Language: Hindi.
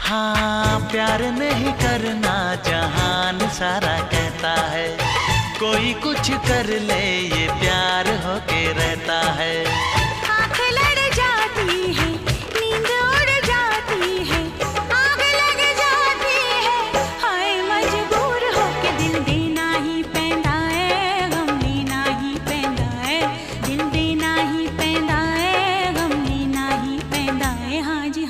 हाँ, प्यार नहीं करना जहान सारा कहता है, कोई कुछ कर ले ये प्यार होके रहता है। आँख लड़ जाती है, नींद उड़ जाती है, आग लग जाती है, हाय मजबूर होके दिल देना ही पैंदा है, गम लेना ही पैंदा है, दिल देना ही पैंदा है, गम लेना ही पैंदा है, हाँ जी